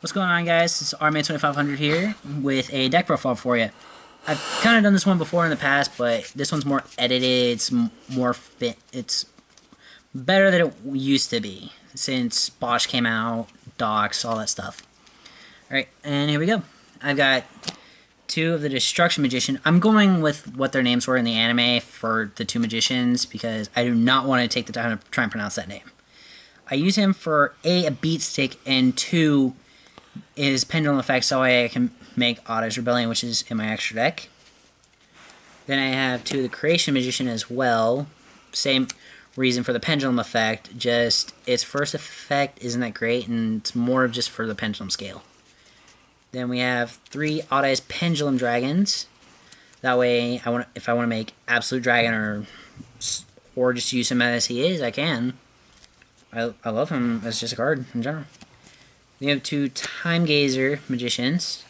What's going on, guys? It's RMA2500 here with a deck profile for you. I've kind of done this one before in the past, but this one's more edited. It's more fit. It's better than it used to be since Bosch came out, docs, all that stuff. Alright, and here we go. I've got two of the Destruction Magician. I'm going with what their names were in the anime for the two magicians because I do not want to take the time to try and pronounce that name. I use him for a beat stick, and two is pendulum effect, so I can make Otto's Rebellion, which is in my extra deck. Then I have two of the Creation Magician as well. Same reason for the pendulum effect, just its first effect isn't that great, and it's more just for the pendulum scale. Then we have three Otto's Pendulum Dragons. That way, if I want to make Absolute Dragon or just use him as he is, I can. I love him as just a card in general. We have two Time Gazer Magicians.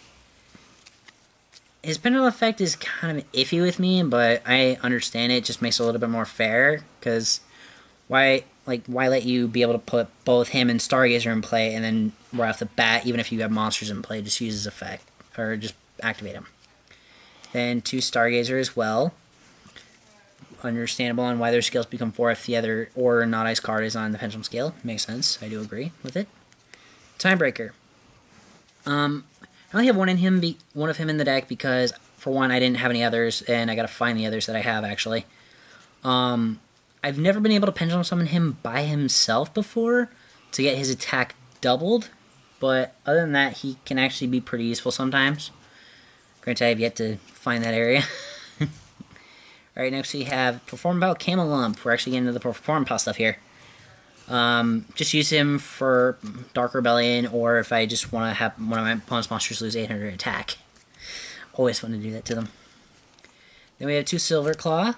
His pendulum effect is kind of iffy with me, but I understand it. It just makes it a little bit more fair, because why let you be able to put both him and Stargazer in play, and then right off the bat, even if you have monsters in play, just use his effect, or just activate him. Then two Stargazer as well. Understandable on why their skills become 4 if the other or not ice card is on the pendulum scale. Makes sense. I do agree with it. Timebreaker. I only have one of him in the deck because, for one, I didn't have any others, and I gotta find the others that I have, actually. I've never been able to pendulum summon him by himself before to get his attack doubled, but other than that, he can actually be pretty useful sometimes. Granted, I have yet to find that area. Alright, next we have Perform Pal Camel Lump. We're actually getting into the Perform Pal stuff here. Just use him for Dark Rebellion, or if I just want to have one of my opponent's monsters lose 800 attack. Always fun to do that to them. Then we have two Silver Claw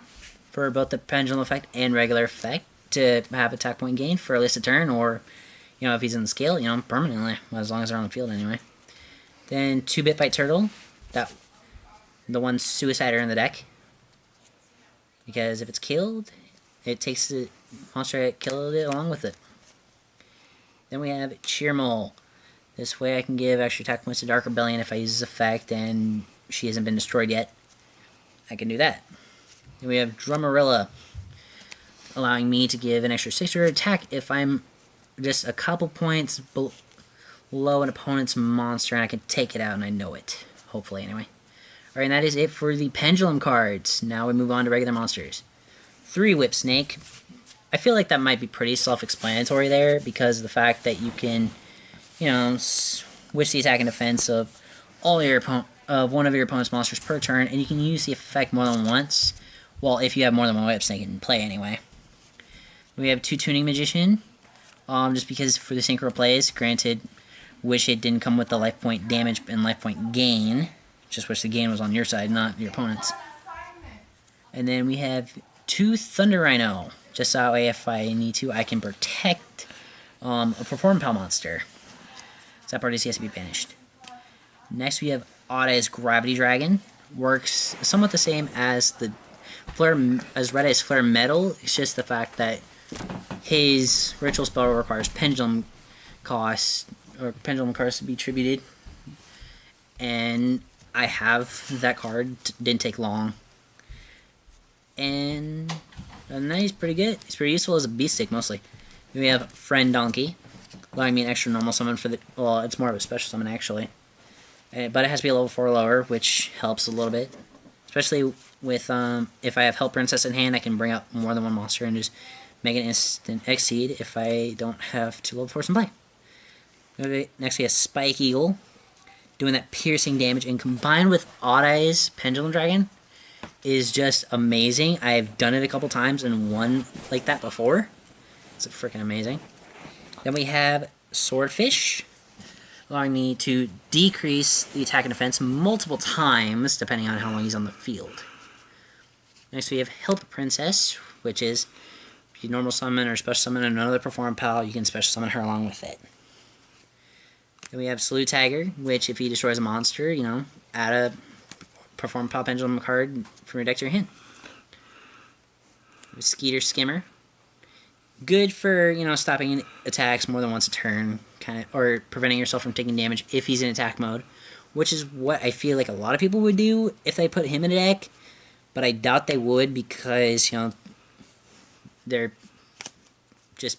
for both the pendulum effect and regular effect to have attack point gain for at least a turn, or, you know, if he's in the scale, you know, permanently, as long as they're on the field anyway. Then two Bit Bite Turtle, the one Suicider in the deck, because if it's killed, it takes the monster that killed it along with it. Then we have Cheer Mole. This way I can give extra attack points to Dark Rebellion if I use this effect and she hasn't been destroyed yet. I can do that. Then we have Drummerilla, allowing me to give an extra 600 attack if I'm just a couple points below an opponent's monster and I can take it out and I know it. Hopefully, anyway. Alright, and that is it for the pendulum cards. Now we move on to regular monsters. 3 Whip Snake. I feel like that might be pretty self-explanatory there, because of the fact that you can, you know, switch the attack and defense of one of your opponent's monsters per turn, and you can use the effect more than once. Well, if you have more than one Whip Snake in play, anyway. We have 2 Tuning Magician, just because for the synchro plays. Granted, wish it didn't come with the life point damage and life point gain. Just wish the gain was on your side, not your opponent's. And then we have 2 Thunder Rhino. Just that way, if I need to, I can protect a Perform Pal monster. So that part is he has to be banished. Next, we have Otto's Gravity Dragon. Works somewhat the same as the Red Eye's Flare Metal. It's just the fact that his ritual spell requires pendulum costs to be tributed, and I have that card. Didn't take long. And that he's pretty good. He's pretty useful as a beast stick, mostly. Then we have Friend Donkey, allowing me an extra normal summon for the... Well, it's more of a special summon, actually. But it has to be a level 4 or lower, which helps a little bit. Especially with, if I have Help Princess in hand, I can bring out more than one monster and just make an instant Exceed if I don't have 2 level 4s in play. Okay, next we have Spike Eagle, doing that piercing damage, and combined with Odd-Eye's Pendulum Dragon is just amazing. I've done it a couple times and won like that before. It's freaking amazing. Then we have Swordfish, allowing me to decrease the attack and defense multiple times, depending on how long he's on the field. Next we have Help Princess, which is if you normal summon or special summon another Perform Pal, you can special summon her along with it. Then we have Salute Tiger, which if he destroys a monster, you know, add a Perform Pal Pendulum card from your deck to your hand. Skeeter Skimmer. Good for, you know, stopping attacks more than once a turn, kind of, or preventing yourself from taking damage if he's in attack mode, which is what I feel like a lot of people would do if they put him in a deck, but I doubt they would because, you know, they're just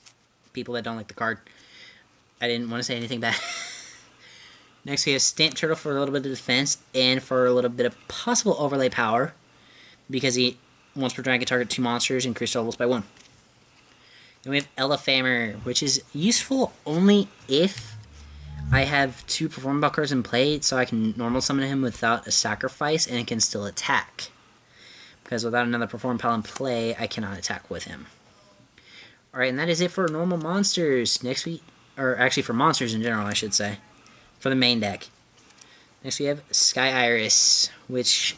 people that don't like the card. I didn't want to say anything bad. Next we have Stamp Turtle for a little bit of defense and for a little bit of possible overlay power, because he, once per turn, can target 2 monsters, increase levels by 1. Then we have Elefamer, which is useful only if I have 2 Perform Bell cards in play, so I can normal summon him without a sacrifice, and it can still attack. Because without another Perform Pal in play, I cannot attack with him. Alright, and that is it for normal monsters. Next we, or actually for monsters in general, I should say. For the main deck. Next we have Sky Iris, which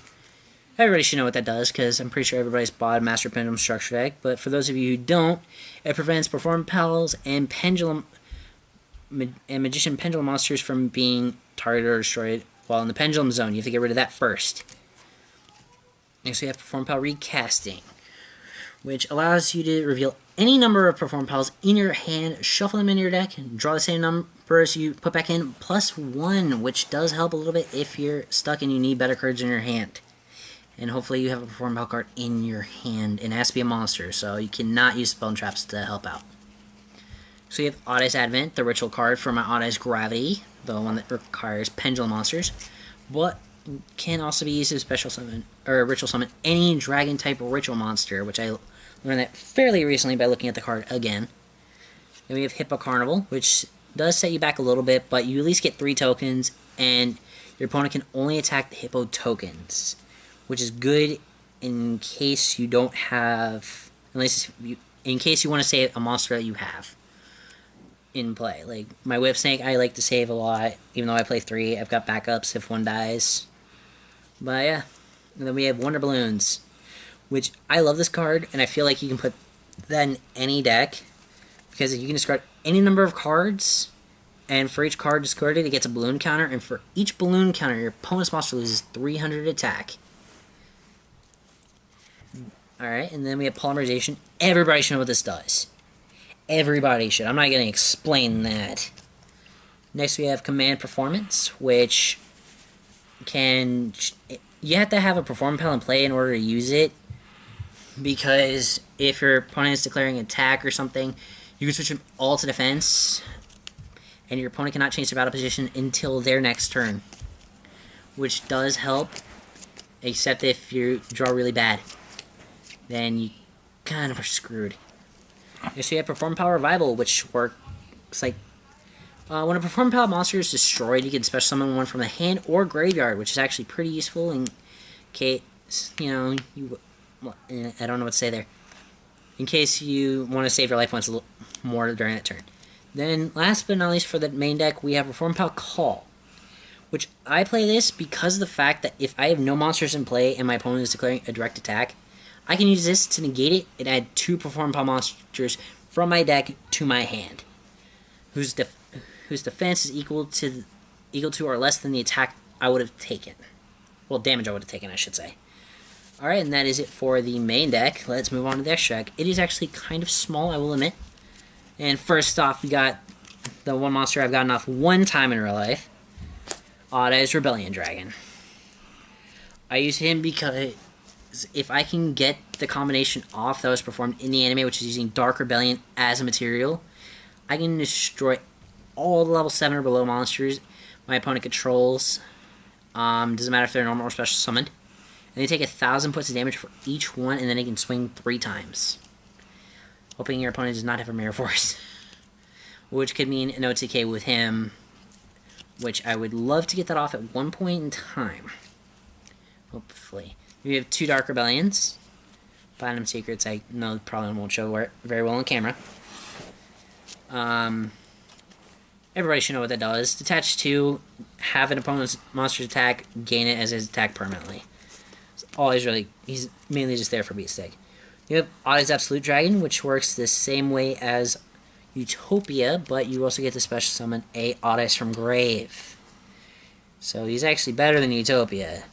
everybody should know what that does, because I'm pretty sure everybody's bought a Master Pendulum Structure deck, but for those of you who don't, it prevents Perform Pals and Magician Pendulum monsters from being targeted or destroyed while in the Pendulum Zone. You have to get rid of that first. Next we have Perform Pal Recasting, which allows you to reveal any number of Perform Pals in your hand, shuffle them in your deck, and draw the same numbers you put back in, plus 1, which does help a little bit if you're stuck and you need better cards in your hand. And hopefully you have a Perform Pal card in your hand, and it has to be a monster, so you cannot use Spell and Traps to help out. So you have Odd Eyes Advent, the ritual card for my Odd Eyes Gravity, the one that requires Pendulum monsters, but can also be used as special summon, or ritual summon any dragon type ritual monster, which I learned that fairly recently by looking at the card again. Then we have Hippo Carnival, which does set you back a little bit, but you at least get 3 tokens, and your opponent can only attack the Hippo tokens, which is good in case you don't have, in case you want to save a monster that you have in play. Like my Whip Snake, I like to save a lot, even though I play 3. I've got backups if one dies. But yeah, and then we have Wonder Balloons, which I love this card, and I feel like you can put that in any deck, because you can discard any number of cards, and for each card discarded, it gets a balloon counter, and for each balloon counter, your opponent's monster loses 300 attack. Alright, and then we have Polymerization. Everybody should know what this does. Everybody should. I'm not going to explain that. Next we have Command Performance, which can... You have to have a Perform Pal in play in order to use it, because if your opponent is declaring attack or something, you can switch them all to defense, and your opponent cannot change their battle position until their next turn, which does help, except if you draw really bad. Then you kind of are screwed. Next we have Perform Pal Revival, which works like... when a Perform Pal monster is destroyed, you can special summon one from the hand or graveyard, which is actually pretty useful in case, you know, I don't know what to say there. In case you want to save your life points a little more during that turn. Then, last but not least for the main deck, we have Perform Pal Call, which I play this because of the fact that if I have no monsters in play and my opponent is declaring a direct attack, I can use this to negate it and add 2 Perform Pal monsters from my deck to my hand, whose defense is equal to or less than the attack I would have taken. Well, damage I would have taken, I should say. Alright, and that is it for the main deck. Let's move on to the extra deck. It is actually kind of small, I will admit. And first off, we got the one monster I've gotten off one time in real life. Odd Eyes Rebellion Dragon. I use him because if I can get the combination off that was performed in the anime, which is using Dark Rebellion as a material, I can destroy all the level 7 or below monsters my opponent controls. Doesn't matter if they're normal or special summoned. And they take 1,000 points of damage for each one, and then they can swing 3 times. Hoping your opponent does not have a Mirror Force. Which could mean an OTK with him, which I would love to get that off at one point in time. Hopefully. We have 2 Dark Rebellions. Platinum Secrets, I know probably won't show very well on camera. Everybody should know what that does. Detach 2, have an opponent's monster's attack, gain it as his attack permanently. He's mainly just there for beat's sake. You have Odd Eyes Absolute Dragon, which works the same way as Utopia, but you also get to special summon a Odd Eyes from Grave. So he's actually better than Utopia.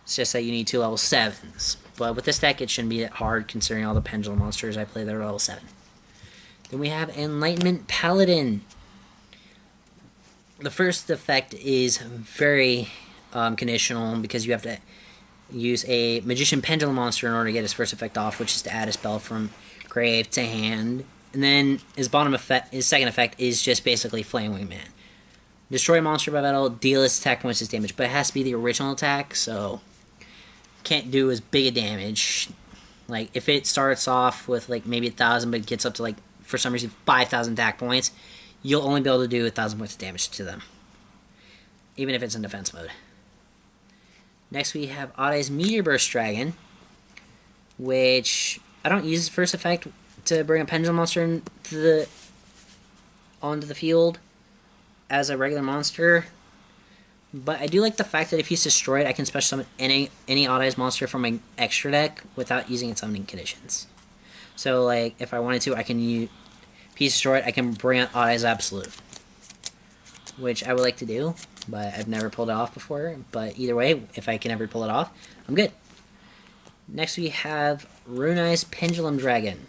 It's just that you need 2 level 7s. But with this deck, it shouldn't be that hard, considering all the Pendulum monsters I play that are level 7. Then we have Enlightenment Paladin. The first effect is very conditional because you have to use a Magician Pendulum monster in order to get his first effect off, which is to add a spell from grave to hand. And then his second effect is just basically Flame Wingman. Destroy a monster by battle, deal its attack points as damage, but it has to be the original attack, so can't do as big a damage. Like, if it starts off with, like, maybe 1,000, but it gets up to, like, for some reason, 5,000 attack points, you'll only be able to do 1,000 points of damage to them, even if it's in defense mode. Next, we have Ade's Meteor Burst Dragon, which I don't use first effect to bring a Pendulum monster onto the field as a regular monster, but I do like the fact that if he's destroyed, I can special summon any Ade's monster from my extra deck without using its summoning conditions. So, like, if I wanted to, I can use... If he's destroyed, I can bring out Ade's Absolute, which I would like to do, but I've never pulled it off before. But either way, if I can ever pull it off, I'm good. Next, we have Runai's Pendulum Dragon.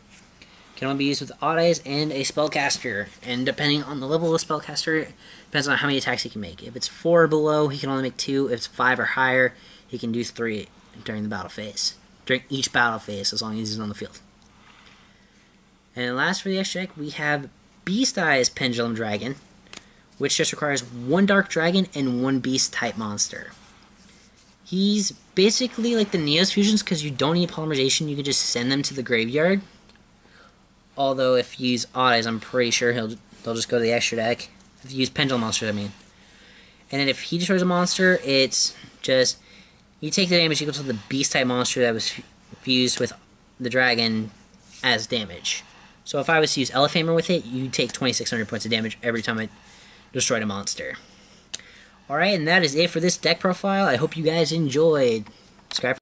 Can only be used with Ade's and a Spellcaster, and depending on the level of the Spellcaster, depends on how many attacks he can make. If it's 4 or below, he can only make 2. If it's 5 or higher, he can do 3 during the battle phase. During each battle phase, as long as he's on the field. And last for the extra deck, we have Beast Eye's Pendulum Dragon, which just requires 1 Dark Dragon and 1 Beast type monster. He's basically like the Neos Fusions because you don't need polymerization, you can just send them to the graveyard. Although if you use Ade's, I'm pretty sure they'll just go to the extra deck. If you use Pendulum monsters, I mean. And then if he destroys a monster, it's just... You take the damage equal to the Beast type monster that was fused with the dragon as damage. So if I was to use Elefamer with it, you take 2,600 points of damage every time I destroyed a monster. Alright, and that is it for this deck profile. I hope you guys enjoyed. Subscribe.